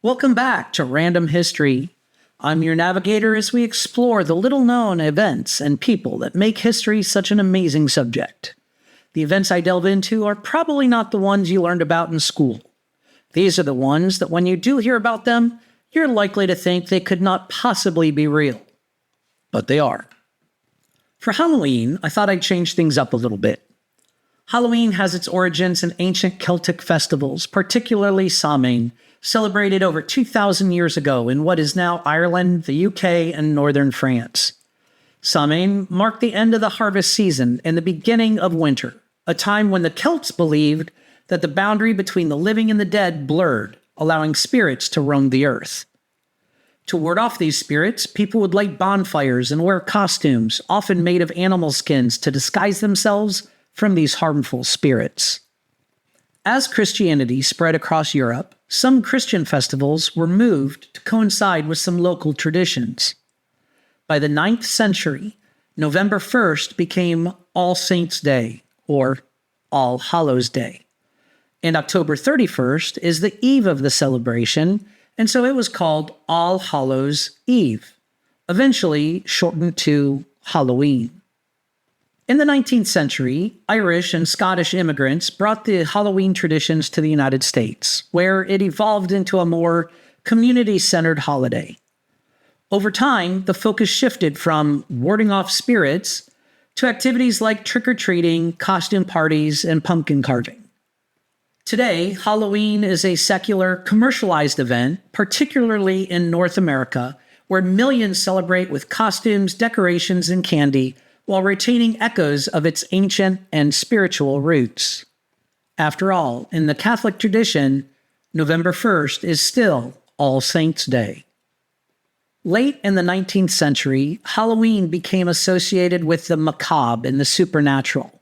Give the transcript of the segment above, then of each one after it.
Welcome back to Random History. I'm your navigator as we explore the little known events and people that make history such an amazing subject. The events I delve into are probably not the ones you learned about in school. These are the ones that when you do hear about them, you're likely to think they could not possibly be real. But they are. For Halloween, I thought I'd change things up a little bit. Halloween has its origins in ancient Celtic festivals, particularly Samhain, celebrated over 2,000 years ago in what is now Ireland, the UK, and northern France. Samhain marked the end of the harvest season and the beginning of winter, a time when the Celts believed that the boundary between the living and the dead blurred, allowing spirits to roam the earth. To ward off these spirits, people would light bonfires and wear costumes, often made of animal skins, to disguise themselves from these harmful spirits. As Christianity spread across Europe, some Christian festivals were moved to coincide with some local traditions. By the 9th century, November 1st became All Saints' Day, or All Hallows' Day. And October 31st is the eve of the celebration, and so it was called All Hallows' Eve, eventually shortened to Halloween. In the 19th century, Irish and Scottish immigrants brought the Halloween traditions to the United States, where it evolved into a more community-centered holiday. Over time, the focus shifted from warding off spirits to activities like trick-or-treating, costume parties, and pumpkin carving. Today, Halloween is a secular, commercialized event, particularly in North America, where millions celebrate with costumes, decorations, and candy, while retaining echoes of its ancient and spiritual roots. After all, in the Catholic tradition, November 1st is still All Saints' Day. Late in the 19th century, Halloween became associated with the macabre and the supernatural.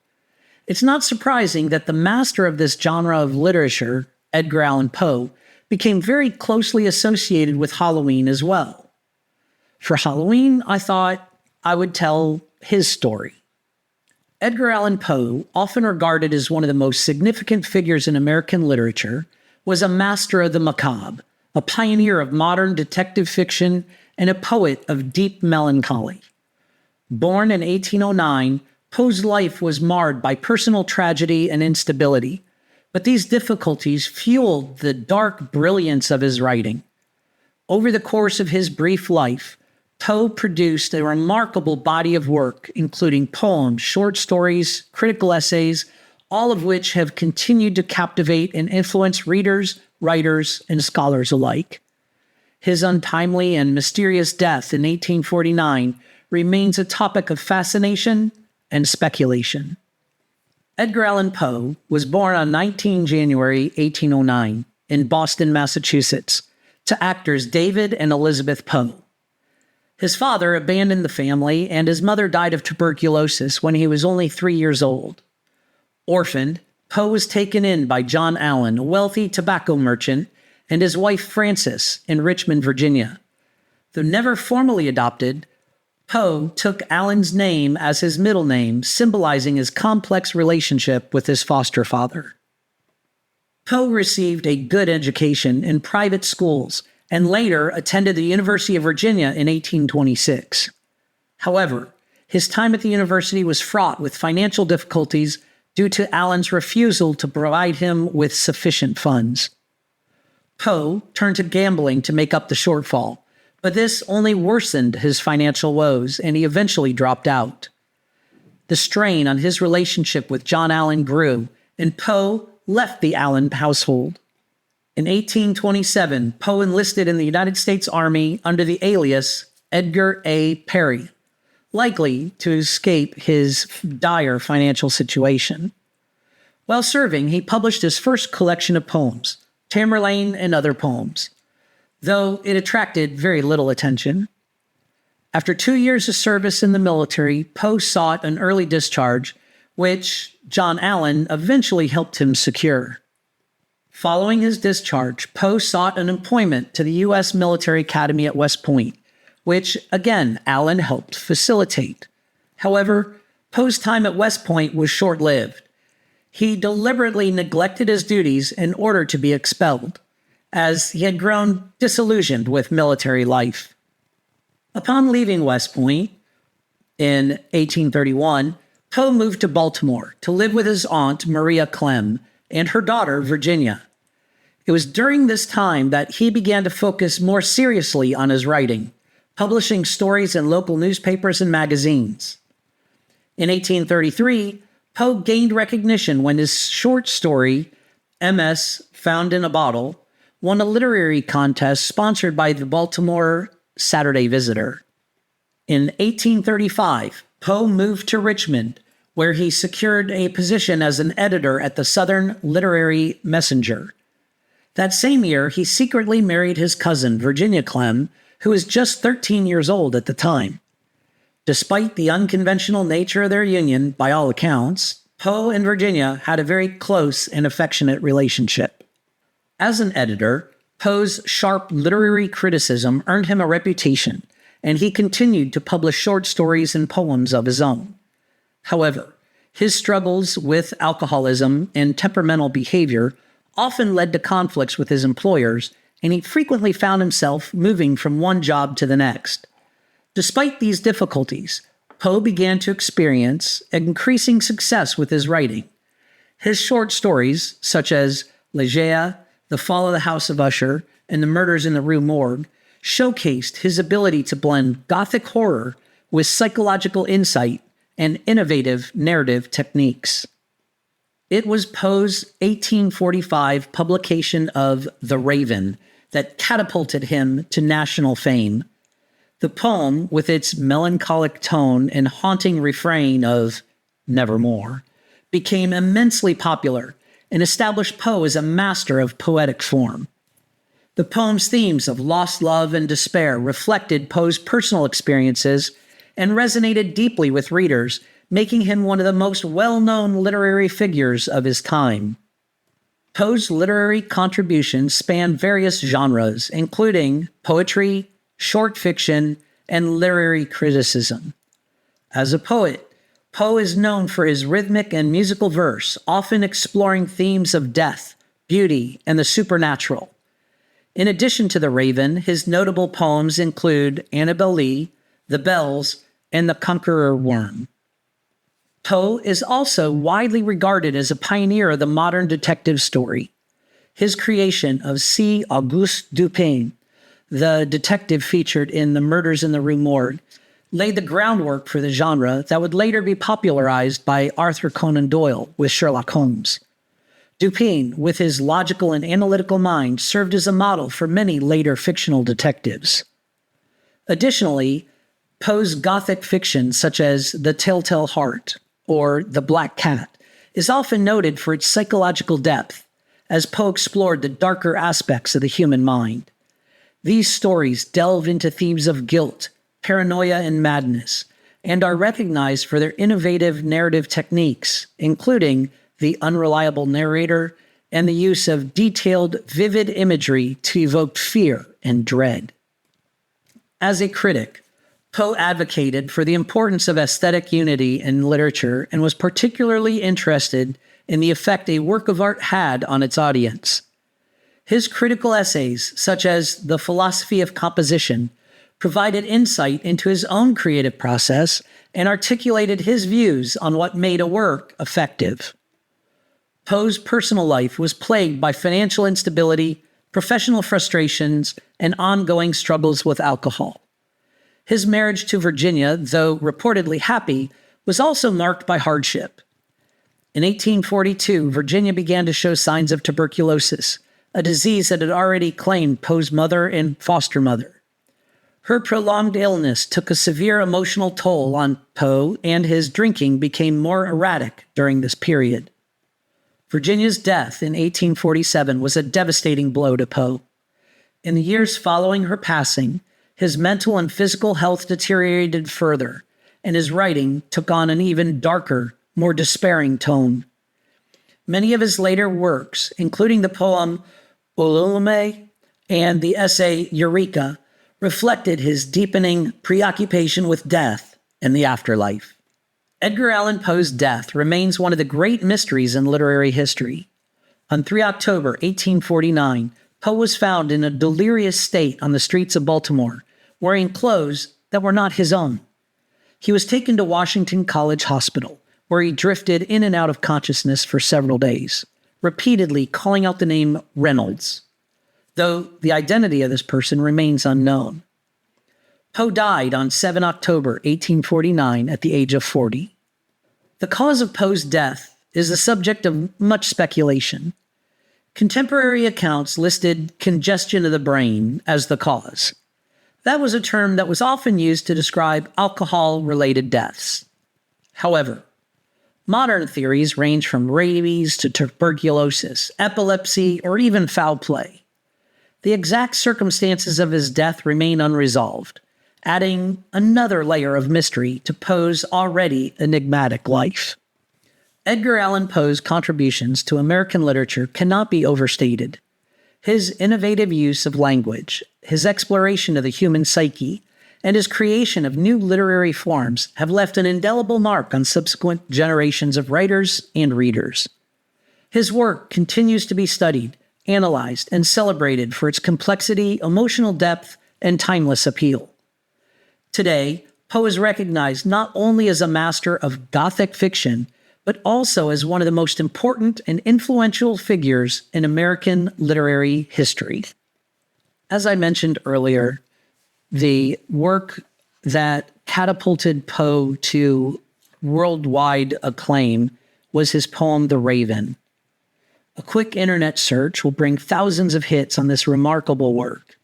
It's not surprising that the master of this genre of literature, Edgar Allan Poe, became very closely associated with Halloween as well. For Halloween, I thought I would tell his story. Edgar Allan Poe, often regarded as one of the most significant figures in American literature, was a master of the macabre, a pioneer of modern detective fiction, and a poet of deep melancholy. Born in 1809, Poe's life was marred by personal tragedy and instability, but these difficulties fueled the dark brilliance of his writing. Over the course of his brief life, Poe produced a remarkable body of work, including poems, short stories, critical essays, all of which have continued to captivate and influence readers, writers, and scholars alike. His untimely and mysterious death in 1849 remains a topic of fascination and speculation. Edgar Allan Poe was born on 19 January 1809 in Boston, Massachusetts, to actors David and Elizabeth Poe. His father abandoned the family, and his mother died of tuberculosis when he was only 3 years old. Orphaned, Poe was taken in by John Allen, a wealthy tobacco merchant, and his wife Frances in Richmond, Virginia. Though never formally adopted, Poe took Allen's name as his middle name, symbolizing his complex relationship with his foster father. Poe received a good education in private schools and later attended the University of Virginia in 1826. However, his time at the university was fraught with financial difficulties due to Allen's refusal to provide him with sufficient funds. Poe turned to gambling to make up the shortfall, but this only worsened his financial woes, and he eventually dropped out. The strain on his relationship with John Allen grew, and Poe left the Allen household. In 1827, Poe enlisted in the United States Army under the alias Edgar A. Perry, likely to escape his dire financial situation. While serving, he published his first collection of poems, Tamerlane and Other Poems, though it attracted very little attention. After 2 years of service in the military, Poe sought an early discharge, which John Allen eventually helped him secure. Following his discharge, Poe sought an appointment to the U.S. Military Academy at West Point, which, again, Allen helped facilitate. However, Poe's time at West Point was short-lived. He deliberately neglected his duties in order to be expelled. as he had grown disillusioned with military life. Upon leaving West Point in 1831, Poe moved to Baltimore to live with his aunt, Maria Clem, and her daughter, Virginia. It was during this time that he began to focus more seriously on his writing, publishing stories in local newspapers and magazines. In 1833, Poe gained recognition when his short story, MS Found in a Bottle, won a literary contest sponsored by the Baltimore Saturday Visitor. In 1835, Poe moved to Richmond, where he secured a position as an editor at the Southern Literary Messenger. That same year, he secretly married his cousin, Virginia Clem, who was just 13 years old at the time. Despite the unconventional nature of their union, by all accounts, Poe and Virginia had a very close and affectionate relationship. As an editor, Poe's sharp literary criticism earned him a reputation, and he continued to publish short stories and poems of his own. However, his struggles with alcoholism and temperamental behavior often led to conflicts with his employers, and he frequently found himself moving from one job to the next. Despite these difficulties, Poe began to experience increasing success with his writing. His short stories, such as Ligeia, The Fall of the House of Usher, and The Murders in the Rue Morgue, showcased his ability to blend Gothic horror with psychological insight and innovative narrative techniques. It was Poe's 1845 publication of The Raven that catapulted him to national fame. The poem, with its melancholic tone and haunting refrain of "Nevermore," became immensely popular and established Poe as a master of poetic form. The poem's themes of lost love and despair reflected Poe's personal experiences and resonated deeply with readers, making him one of the most well-known literary figures of his time. Poe's literary contributions span various genres, including poetry, short fiction, and literary criticism. As a poet, Poe is known for his rhythmic and musical verse, often exploring themes of death, beauty, and the supernatural. In addition to The Raven, his notable poems include Annabel Lee, The Bells, and The Conqueror Worm. Poe is also widely regarded as a pioneer of the modern detective story. His creation of C. Auguste Dupin, the detective featured in The Murders in the Rue Morgue, laid the groundwork for the genre that would later be popularized by Arthur Conan Doyle with Sherlock Holmes. Dupin, with his logical and analytical mind, served as a model for many later fictional detectives. Additionally, Poe's Gothic fiction, such as The Telltale Heart or The Black Cat, is often noted for its psychological depth, as Poe explored the darker aspects of the human mind. These stories delve into themes of guilt, paranoia, and madness, and are recognized for their innovative narrative techniques, including the unreliable narrator and the use of detailed, vivid imagery to evoke fear and dread. As a critic, Poe advocated for the importance of aesthetic unity in literature and was particularly interested in the effect a work of art had on its audience. His critical essays, such as The Philosophy of Composition, provided insight into his own creative process and articulated his views on what made a work effective. Poe's personal life was plagued by financial instability, professional frustrations, and ongoing struggles with alcohol. His marriage to Virginia, though reportedly happy, was also marked by hardship. In 1842, Virginia began to show signs of tuberculosis, a disease that had already claimed Poe's mother and foster mother. Her prolonged illness took a severe emotional toll on Poe, and his drinking became more erratic during this period. Virginia's death in 1847 was a devastating blow to Poe. In the years following her passing, his mental and physical health deteriorated further, and his writing took on an even darker, more despairing tone. Many of his later works, including the poem Ululume and the essay Eureka, reflected his deepening preoccupation with death and the afterlife. Edgar Allan Poe's death remains one of the great mysteries in literary history. On 3 October 1849, Poe was found in a delirious state on the streets of Baltimore, wearing clothes that were not his own. He was taken to Washington College Hospital, where he drifted in and out of consciousness for several days, repeatedly calling out the name Reynolds, though the identity of this person remains unknown. Poe died on 7 October 1849 at the age of 40. The cause of Poe's death is the subject of much speculation. Contemporary accounts listed congestion of the brain as the cause. That was a term that was often used to describe alcohol-related deaths. However, modern theories range from rabies to tuberculosis, epilepsy, or even foul play. The exact circumstances of his death remain unresolved, adding another layer of mystery to Poe's already enigmatic life. Edgar Allan Poe's contributions to American literature cannot be overstated. His innovative use of language, his exploration of the human psyche, and his creation of new literary forms have left an indelible mark on subsequent generations of writers and readers. His work continues to be studied, analyzed, and celebrated for its complexity, emotional depth, and timeless appeal. Today, Poe is recognized not only as a master of Gothic fiction, but also as one of the most important and influential figures in American literary history. As I mentioned earlier, the work that catapulted Poe to worldwide acclaim was his poem, The Raven. A quick internet search will bring thousands of hits on this remarkable work.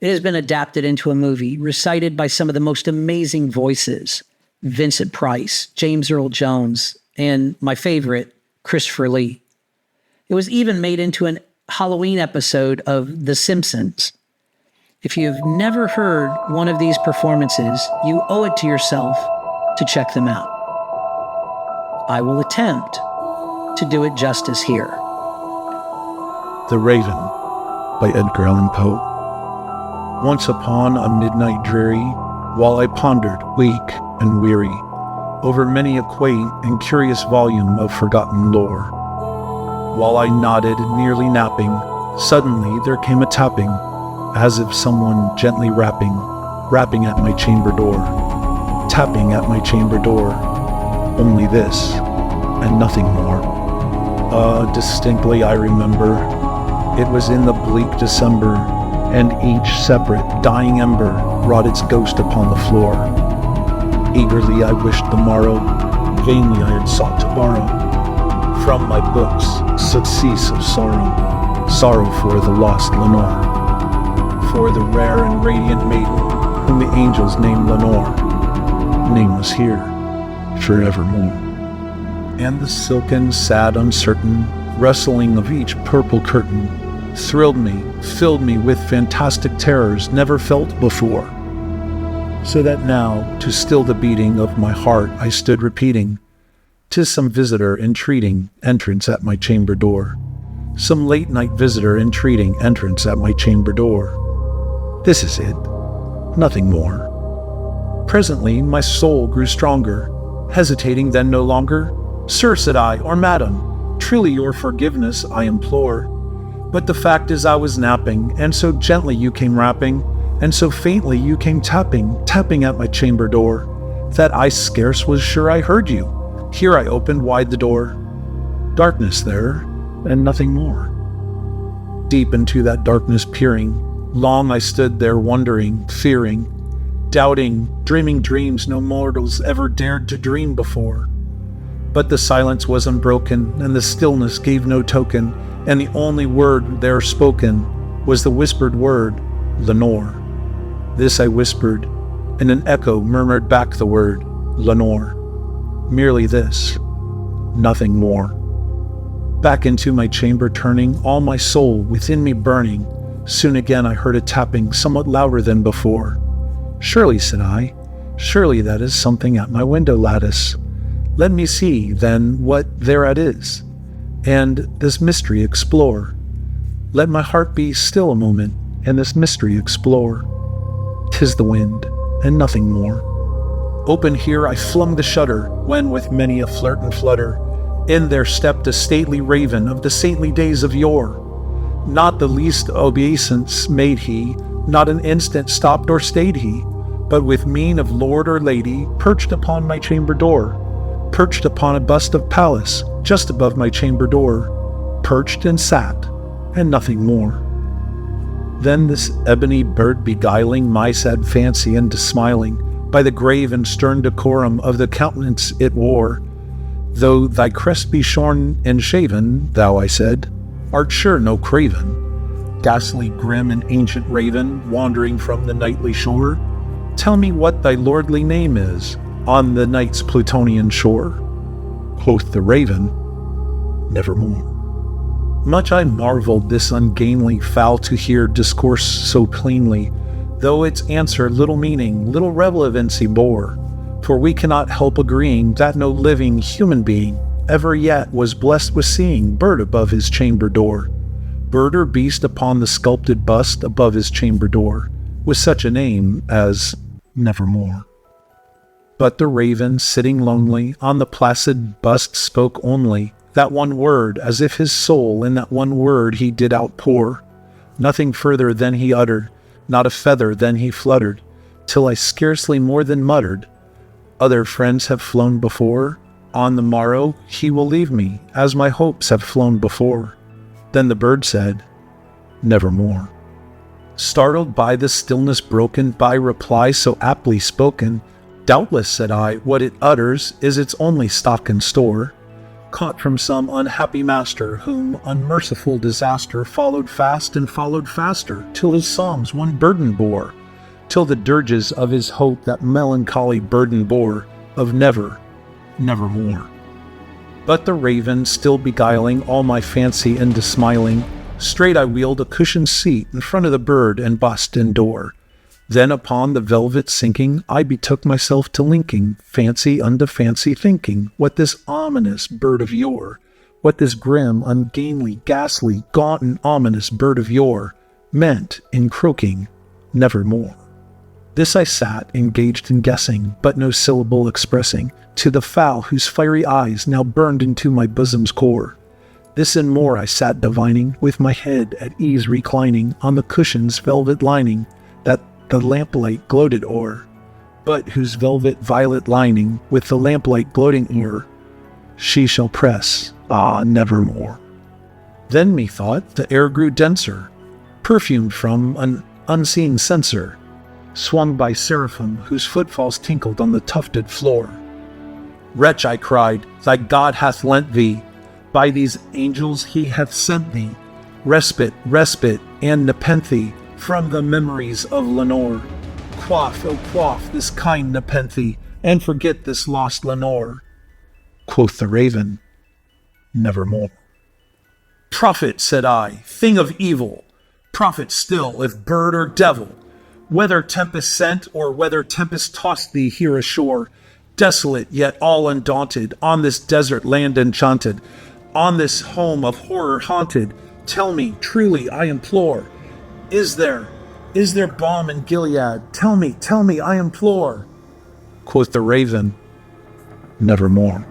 It has been adapted into a movie, recited by some of the most amazing voices: Vincent Price, James Earl Jones, and my favorite, Christopher Lee. It was even made into a Halloween episode of The Simpsons. If you've never heard one of these performances, you owe it to yourself to check them out. I will attempt to do it justice here. The Raven by Edgar Allan Poe. Once upon a midnight dreary, while I pondered, weak and weary, over many a quaint and curious volume of forgotten lore. While I nodded, nearly napping, suddenly there came a tapping, as if someone gently rapping at my chamber door, tapping at my chamber door. Only this, and nothing more. Distinctly I remember, it was in the bleak December, and each separate dying ember wrought its ghost upon the floor. Eagerly I wished the morrow, vainly I had sought to borrow from my books surcease of sorrow, sorrow for the lost Lenore, for the rare and radiant maiden whom the angels named Lenore, nameless here forevermore. And the silken, sad, uncertain rustling of each purple curtain thrilled me, filled me with fantastic terrors never felt before. So that now, to still the beating of my heart, I stood repeating, "'Tis some visitor entreating entrance at my chamber door. Some late night visitor entreating entrance at my chamber door. This is it, nothing more." Presently my soul grew stronger, hesitating then no longer. "Sir," said I, "or madam, truly your forgiveness I implore. But the fact is I was napping, and so gently you came rapping, and so faintly you came tapping at my chamber door, that I scarce was sure I heard you. Here I opened wide the door. Darkness there, and nothing more." Deep into that darkness peering, long I stood there wondering, fearing, doubting, dreaming dreams no mortals ever dared to dream before. But the silence was unbroken, and the stillness gave no token, and the only word there spoken was the whispered word, "Lenore." This I whispered, and an echo murmured back the word, "Lenore." Merely this, nothing more. Back into my chamber turning, all my soul within me burning, soon again I heard a tapping somewhat louder than before. "Surely," said I, "surely that is something at my window lattice. Let me see, then, what thereat is, and this mystery explore. Let my heart be still a moment, and this mystery explore. 'Tis the wind, and nothing more." Open here I flung the shutter, when with many a flirt and flutter, in there stepped a stately raven of the saintly days of yore. Not the least obeisance made he, not an instant stopped or stayed he, but with mien of lord or lady, perched upon my chamber door, perched upon a bust of Pallas, just above my chamber door, perched and sat, and nothing more. Then this ebony bird beguiling my sad fancy into smiling, by the grave and stern decorum of the countenance it wore, though thy crest be shorn and shaven, thou, I said, art sure no craven, ghastly grim and ancient raven, wandering from the nightly shore, tell me what thy lordly name is, on the night's Plutonian shore. Quoth the raven, nevermore. Much I marveled this ungainly fowl to hear discourse so plainly, though its answer little meaning, little relevancy bore, for we cannot help agreeing that no living human being ever yet was blessed with seeing bird above his chamber door, bird or beast upon the sculpted bust above his chamber door, with such a name as Nevermore. But the raven, sitting lonely on the placid bust, spoke only that one word, as if his soul in that one word he did outpour. Nothing further than he uttered, not a feather then he fluttered, till I scarcely more than muttered, other friends have flown before, on the morrow he will leave me, as my hopes have flown before. Then the bird said, nevermore. Startled by the stillness broken by reply so aptly spoken, doubtless, said I, what it utters is its only stock and store, caught from some unhappy master, whom unmerciful disaster followed fast and followed faster, till his psalms one burden bore, till the dirges of his hope that melancholy burden bore, of never, nevermore. But the raven, still beguiling all my fancy into smiling, straight I wheeled a cushioned seat in front of the bird and bust and door. Then upon the velvet sinking, I betook myself to linking fancy unto fancy, thinking what this ominous bird of yore, what this grim, ungainly, ghastly, gaunt and ominous bird of yore meant in croaking nevermore. This I sat, engaged in guessing, but no syllable expressing, to the fowl whose fiery eyes now burned into my bosom's core. This and more I sat divining, with my head at ease reclining on the cushion's velvet lining, that the lamplight gloated o'er, but whose velvet violet lining, with the lamplight gloating o'er, she shall press, nevermore. Then methought the air grew denser, perfumed from an unseen censer, swung by seraphim whose footfalls tinkled on the tufted floor. Wretch, I cried, thy God hath lent thee, by these angels he hath sent thee, respite, and nepenthe from the memories of Lenore. Quaff, oh quaff this kind nepenthe, and forget this lost Lenore. Quoth the raven, nevermore. Prophet, said I, thing of evil, prophet still, if bird or devil, whether tempest sent or whether tempest tossed thee here ashore, desolate yet all undaunted, on this desert land enchanted, on this home of horror haunted, tell me, truly I implore, is there balm in Gilead? Tell me, I implore. Quoth the raven, nevermore.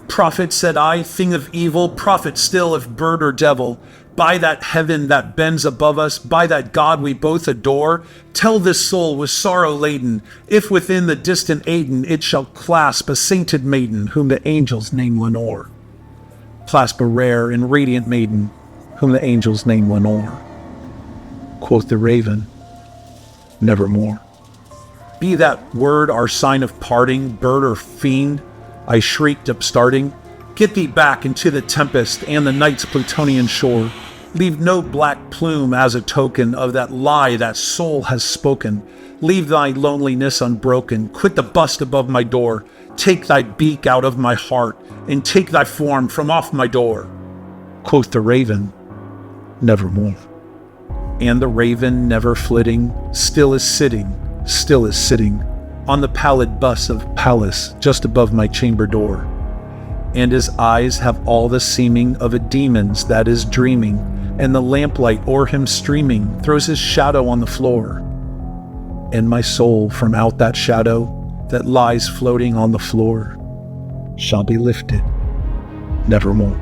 Prophet, said I, thing of evil, prophet still, if bird or devil, by that heaven that bends above us, by that God we both adore, tell this soul with sorrow laden, if within the distant Aidenn it shall clasp a sainted maiden, whom the angels name Lenore. Clasp a rare and radiant maiden, whom the angels name Lenore. Quoth the raven, nevermore. Be that word our sign of parting, bird or fiend, I shrieked upstarting, get thee back into the tempest and the night's Plutonian shore. Leave no black plume as a token of that lie that soul has spoken. Leave thy loneliness unbroken, quit the bust above my door, take thy beak out of my heart, and take thy form from off my door. Quoth the raven, nevermore. And the raven, never flitting, still is sitting, on the pallid bust of Pallas just above my chamber door. And his eyes have all the seeming of a demon's that is dreaming, and the lamplight o'er him streaming throws his shadow on the floor. And my soul from out that shadow that lies floating on the floor shall be lifted nevermore.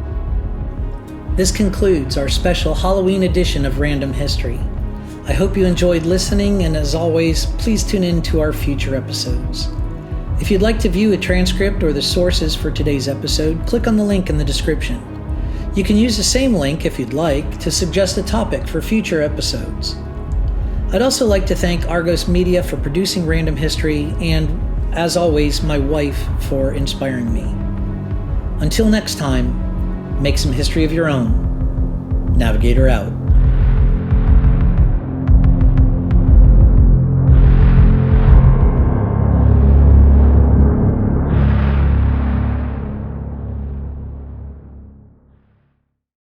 This concludes our special Halloween edition of Random History. I hope you enjoyed listening, and as always, please tune in to our future episodes. If you'd like to view a transcript or the sources for today's episode, click on the link in the description. You can use the same link, if you'd like, to suggest a topic for future episodes. I'd also like to thank Argos Media for producing Random History, and, as always, my wife for inspiring me. Until next time, make some history of your own. Navigator out.